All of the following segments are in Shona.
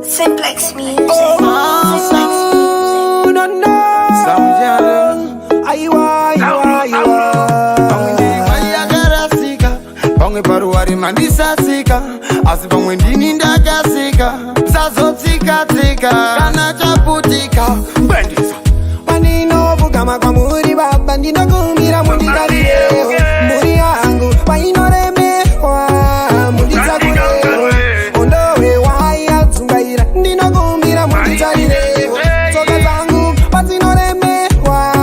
Simplex music. Oh, no, no. Pamwe paruwari mandisasika, asi pamwe ndini ndakasika. Sazotsika-tsika kana chaputika bendisa paninovuka kwamuri baba, ndinokumbira munditarire mburi yangu painoremerwa munditsakurewo ondowe wayadzungaira, ndinokumbira munditarire tsoka dzangu padzinoremerwa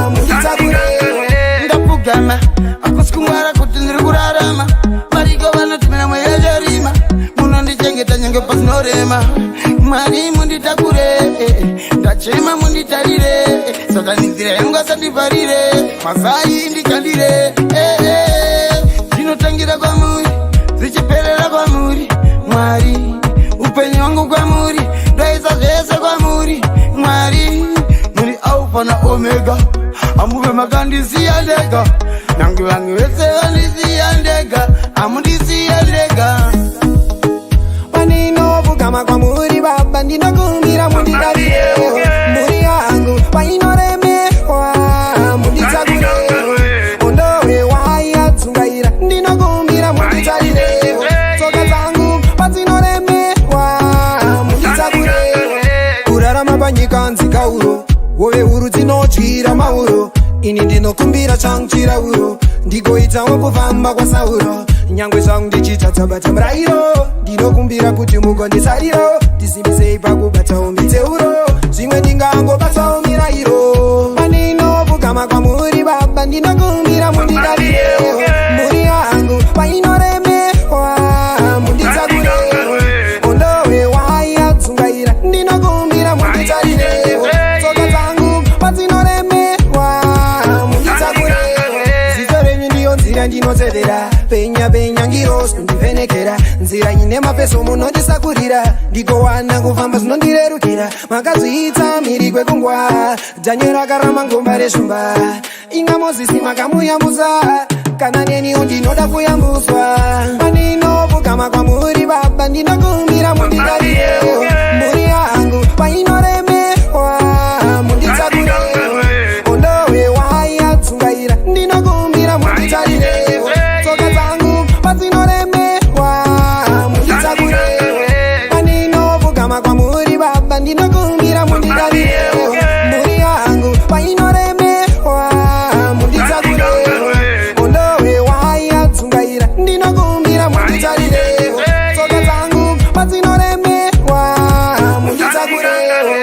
munditsakurewo ndapfugama akusi kungwara kuti ndiri kurarama variko vanotumira mweya charima munondichengeta nyange pasinorema Mwari munditakure ndachema munditarire satani nzira yangu asandiparire mazai ndichandire zvinotangira kwamuri zvichiperera kwamuri Mwari upenyu wangu kwamuri ndaisa zvese kwamuri Mwari muri alfa na omega amuve makandisiya ndega nange vanhu vese vandisiya ndega amundisiya ndega paninovuka kwamuri baba, ndinokumbira munditarire mburi yangu painoremerwa munditsakurewo ondowe wayadzungaira, ndinokumbira munditarire tsoka dzangu padzinoremerwa munditsakurewo kurarama panyika nzikauro wove huru dzinodyira mauro ini ndinokumbira changu chirauro ndigoitawo kufamba kwasauro nyangwe zvangu ndichitatabata murayiro ndinokumbira kuti mugondisariro ndisimbisei pakubatawo miteuro zvimwe ndingangobatawo mirayiro paninovuka kwamuri baba, ndinokumbira munditarire mburi yangu painoremerwa munditsakurewo ondowe wayadzungaira, ndinokumbira munditarire tsoka dzangu padzinoremerwa munditsakurewo ziso renyu ndiyo nzira ndinotevera penya ngiro kundivhenekera nzira ine mapeso munondisakurira ndigowana kufamba zvinondirerukira makazviita mhiri kwekungwa dhanye rakarama ngomba rezvumba inga mozisi makamuyambusa kana neniwo ndinoda kuyambuswa paninovuka kwamuri baba, ndinokumbira munditarire mburi yangu painoremerwa munditsakurewo ondowe wayadzungaira, ndinokumbira munditarire tsoka dzangu padzinoremerwa munditsakurewo paninovuka kwamuri baba, ndinokumbira munditarire mburi yangu painoremerwa munditsakurewo ondowe wayadzungaira, ndinokumbira munditarire tsoka dzangu padzinoremerwa munditsakurewo